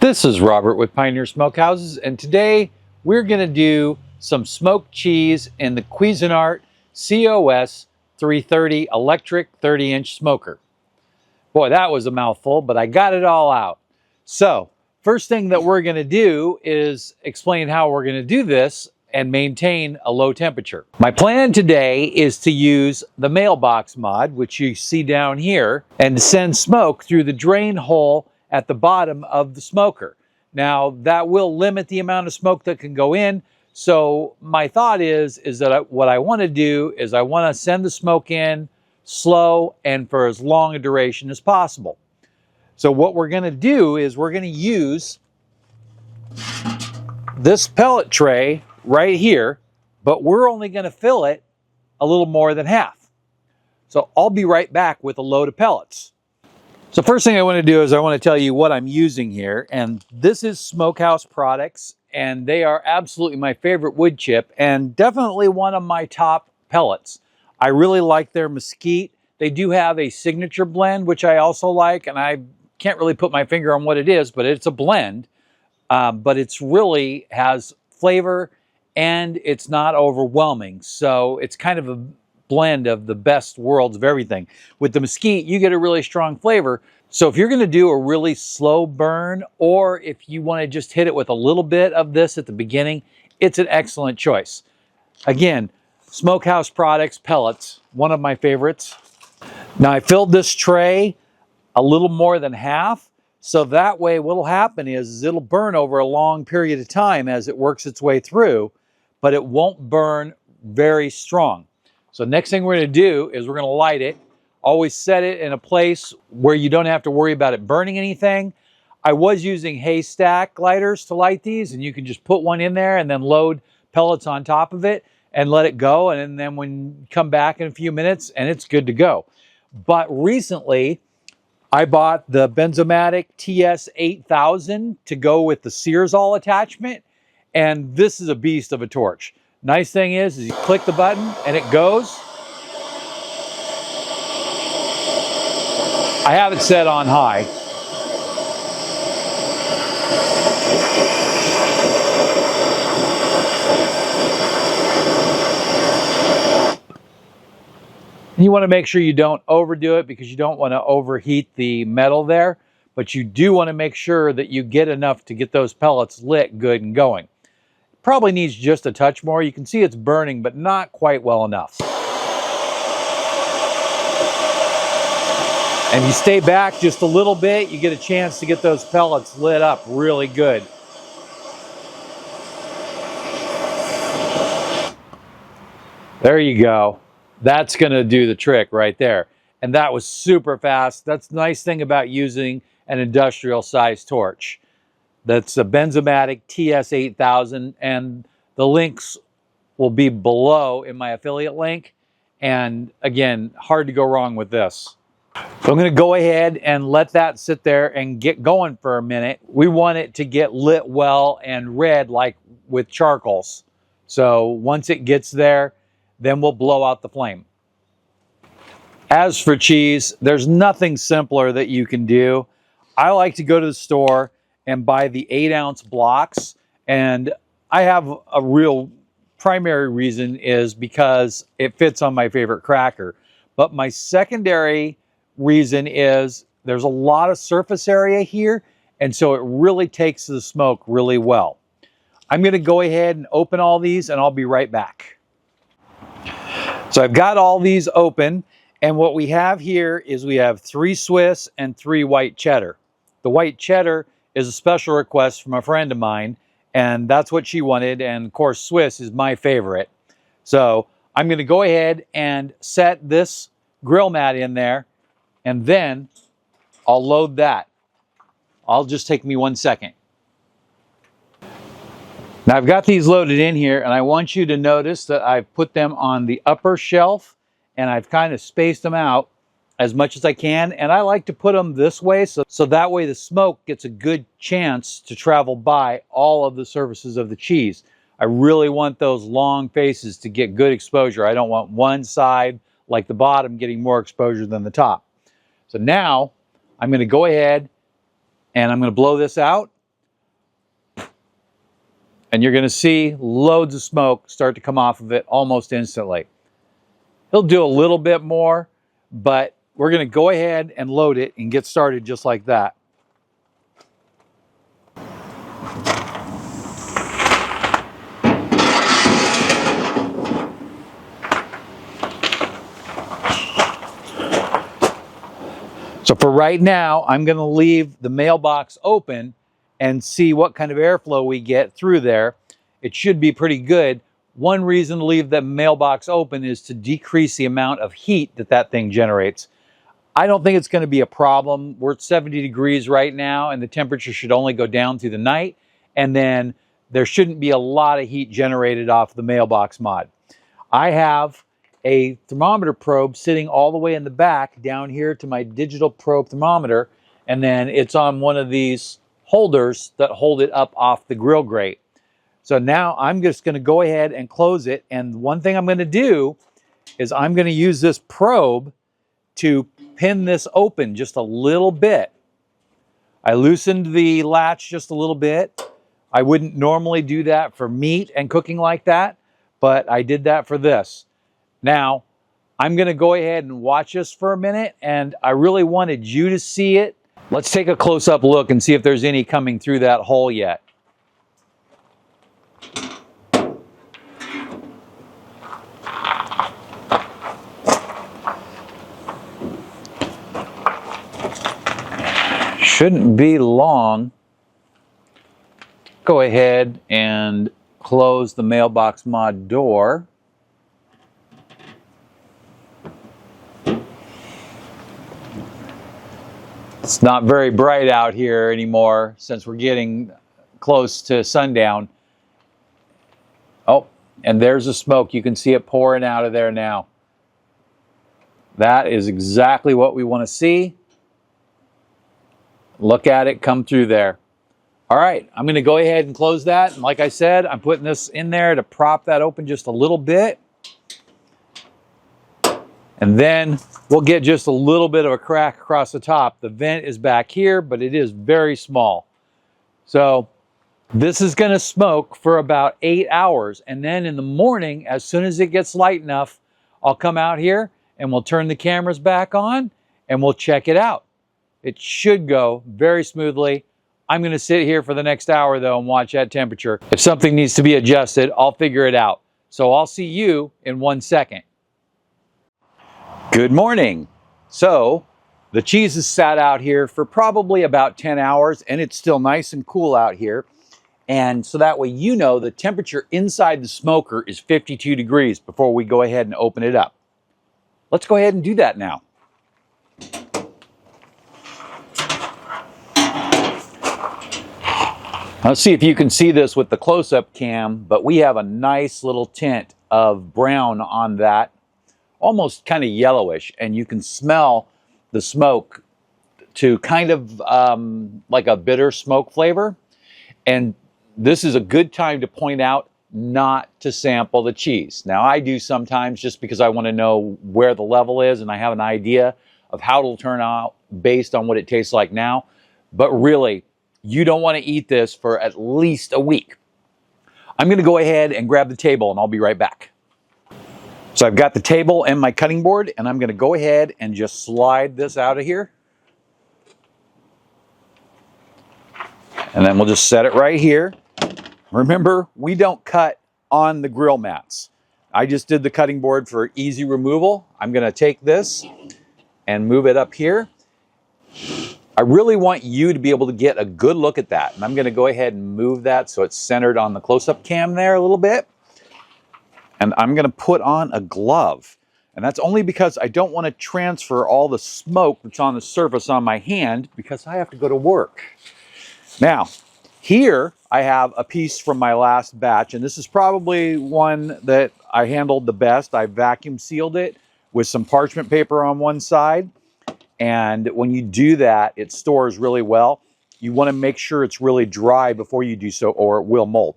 This is Robert with Pioneer Smokehouses, and today we're going to do some smoked cheese in the Cuisinart COS-330 electric 30-inch smoker. Boy, that was a mouthful, but I got it all out. So, first thing that we're going to do is explain how we're going to do this and maintain a low temperature. My plan today is to use the mailbox mod, which you see down here, and to send smoke through the drain hole at the bottom of the smoker. Now, that will limit the amount of smoke that can go in. So my thought is that what I want to do is I want to send the smoke in slow and for as long a duration as possible. So what we're going to do is we're going to use this pellet tray right here, but we're only going to fill it a little more than half. So I'll be right back with a load of pellets. So first thing I want to do is I want to tell you what I'm using here, and this is Smokehouse products, and they are absolutely my favorite wood chip and definitely one of my top pellets. I really like their mesquite. They do have a signature blend, which I also like, and I can't really put my finger on what it is, but it's a blend, but it's really has flavor and it's not overwhelming. So it's kind of a blend of the best worlds of everything. With the mesquite, you get a really strong flavor. So if you're going to do a really slow burn, or if you want to just hit it with a little bit of this at the beginning, it's an excellent choice. Again, Smokehouse products, pellets, one of my favorites. Now I filled this tray a little more than half, so that way what'll happen is it'll burn over a long period of time as it works its way through, but it won't burn very strong. So next thing we're going to do is we're going to light it. Always set it in a place where you don't have to worry about it burning anything. I was using haystack lighters to light these, and you can just put one in there and then load pellets on top of it and let it go. And then when you come back in a few minutes, and it's good to go. But recently, I bought the Benzomatic TS8000 to go with the Searsall attachment, and this is a beast of a torch. Nice thing is you click the button and it goes. I have it set on high. You want to make sure you don't overdo it because you don't want to overheat the metal there, but you do want to make sure that you get enough to get those pellets lit good and going. Probably needs just a touch more. You can see it's burning, but not quite well enough. And you stay back just a little bit, you get a chance to get those pellets lit up really good. There you go. That's going to do the trick right there. And that was super fast. That's the nice thing about using an industrial size torch. That's a Benzomatic TS8000, and the links will be below in my affiliate link. And again, hard to go wrong with this. So I'm going to go ahead and let that sit there and get going for a minute. We want it to get lit well and red like with charcoals. So once it gets there, then we'll blow out the flame. As for cheese, there's nothing simpler that you can do. I like to go to the store and buy the 8-ounce blocks, and I have a real primary reason is because it fits on my favorite cracker. But my secondary reason is there's a lot of surface area here, and so it really takes the smoke really well. I'm going to go ahead and open all these, and I'll be right back. So I've got all these open, and what we have here is we have 3 Swiss and 3 white cheddar. The white cheddar is a special request from a friend of mine, and that's what she wanted, and of course Swiss is my favorite. So I'm going to go ahead and set this grill mat in there, and then I'll load that. I'll just take me 1 second. Now I've got these loaded in here, and I want you to notice that I've put them on the upper shelf, and I've kind of spaced them out as much as I can, and I like to put them this way so that way the smoke gets a good chance to travel by all of the surfaces of the cheese. I really want those long faces to get good exposure. I don't want one side, like the bottom, getting more exposure than the top. So now I'm going to go ahead and I'm going to blow this out, And you're going to see loads of smoke start to come off of it almost instantly. He'll do a little bit more, but we're going to go ahead and load it and get started just like that. So for right now, I'm going to leave the mailbox open and see what kind of airflow we get through there. It should be pretty good. One reason to leave the mailbox open is to decrease the amount of heat that thing generates. I don't think it's going to be a problem. We're at 70 degrees right now, and the temperature should only go down through the night. And then there shouldn't be a lot of heat generated off the mailbox mod. I have a thermometer probe sitting all the way in the back down here to my digital probe thermometer, and then it's on one of these holders that hold it up off the grill grate. So now I'm just going to go ahead and close it, and one thing I'm going to do is I'm going to use this probe to pin this open just a little bit. I loosened the latch just a little bit. I wouldn't normally do that for meat and cooking like that, but I did that for this. Now, I'm going to go ahead and watch this for a minute, and I really wanted you to see it. Let's take a close-up look and see if there's any coming through that hole yet. Shouldn't be long. Go ahead and close the mailbox mod door. It's not very bright out here anymore since we're getting close to sundown. Oh, and there's the smoke. You can see it pouring out of there now. That is exactly what we want to see. Look at it come through there. All right, I'm going to go ahead and close that. And like I said, I'm putting this in there to prop that open just a little bit. And then we'll get just a little bit of a crack across the top. The vent is back here, but it is very small. So this is going to smoke for about 8 hours. And then in the morning, as soon as it gets light enough, I'll come out here and we'll turn the cameras back on and we'll check it out. It should go very smoothly. I'm going to sit here for the next hour, though, and watch that temperature. If something needs to be adjusted, I'll figure it out. So I'll see you in 1 second. Good morning. So the cheese has sat out here for probably about 10 hours, and it's still nice and cool out here. And so that way you know the temperature inside the smoker is 52 degrees before we go ahead and open it up. Let's go ahead and do that now. Let's see if you can see this with the close-up cam, but we have a nice little tint of brown on that, almost kind of yellowish, and you can smell the smoke to kind of like a bitter smoke flavor. And this is a good time to point out not to sample the cheese. Now, I do sometimes just because I want to know where the level is and I have an idea of how it'll turn out based on what it tastes like now. But really, you don't want to eat this for at least a week. I'm going to go ahead and grab the table and I'll be right back. So I've got the table and my cutting board, and I'm going to go ahead and just slide this out of here. And then we'll just set it right here. Remember, we don't cut on the grill mats. I just did the cutting board for easy removal. I'm going to take this and move it up here. I really want you to be able to get a good look at that. And I'm going to go ahead and move that so it's centered on the close-up cam there a little bit. And I'm going to put on a glove. And that's only because I don't want to transfer all the smoke that's on the surface on my hand because I have to go to work. Now, here I have a piece from my last batch, and this is probably one that I handled the best. I vacuum sealed it with some parchment paper on one side. And when you do that, it stores really well. You want to make sure it's really dry before you do so, or it will mold.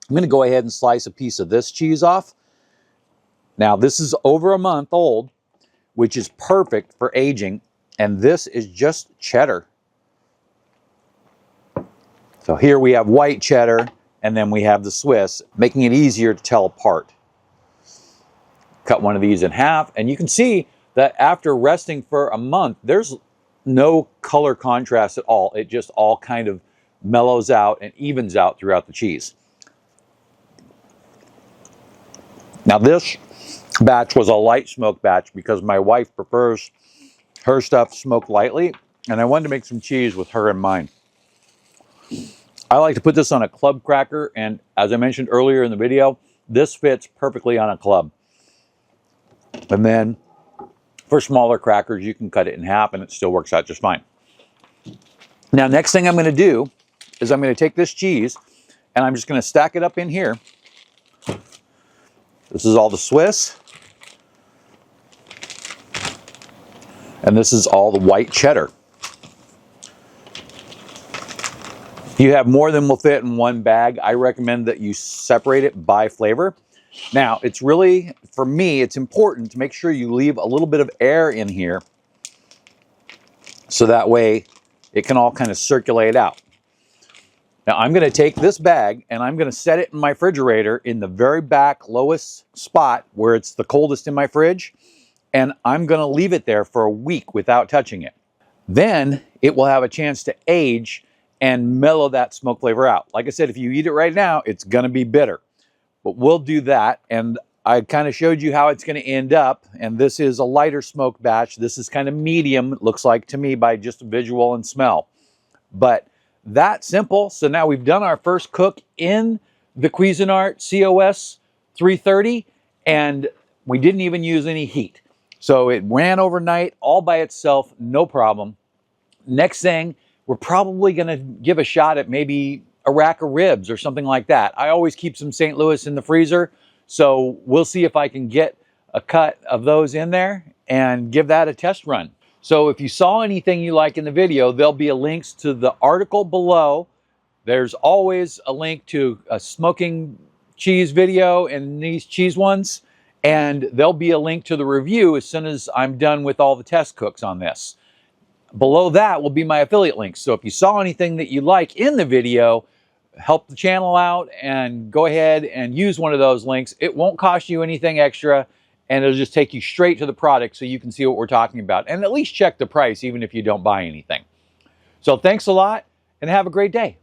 I'm going to go ahead and slice a piece of this cheese off. Now, this is over a month old, which is perfect for aging. And this is just cheddar. So here we have white cheddar, and then we have the Swiss, making it easier to tell apart. Cut one of these in half, and you can see that after resting for a month, there's no color contrast at all. It just all kind of mellows out and evens out throughout the cheese. Now this batch was a light smoke batch because my wife prefers her stuff smoked lightly, and I wanted to make some cheese with her in mind. I like to put this on a club cracker, and as I mentioned earlier in the video, this fits perfectly on a club. And then for smaller crackers, you can cut it in half and it still works out just fine. Now, next thing I'm going to do is I'm going to take this cheese and I'm just going to stack it up in here. This is all the Swiss. And this is all the white cheddar. If you have more than will fit in one bag, I recommend that you separate it by flavor. Now, it's really, for me, it's important to make sure you leave a little bit of air in here so that way it can all kind of circulate out. Now, I'm going to take this bag and I'm going to set it in my refrigerator in the very back lowest spot where it's the coldest in my fridge, and I'm going to leave it there for a week without touching it. Then it will have a chance to age and mellow that smoke flavor out. Like I said, if you eat it right now, it's going to be bitter. But we'll do that, and I kind of showed you how it's going to end up, and this is a lighter smoke batch. This is kind of medium, it looks like to me, by just visual and smell. But that simple. So now we've done our first cook in the Cuisinart COS-330, and we didn't even use any heat. So it ran overnight all by itself, no problem. Next thing, we're probably going to give a shot at maybe a rack of ribs or something like that. I always keep some St. Louis in the freezer, so we'll see if I can get a cut of those in there and give that a test run. So if you saw anything you like in the video, there'll be links to the article below. There's always a link to a smoking cheese video and these cheese ones, and there'll be a link to the review as soon as I'm done with all the test cooks on this. Below that will be my affiliate links. So if you saw anything that you like in the video, help the channel out and go ahead and use one of those links. It won't cost you anything extra, and it'll just take you straight to the product so you can see what we're talking about and at least check the price even if you don't buy anything. So thanks a lot and have a great day.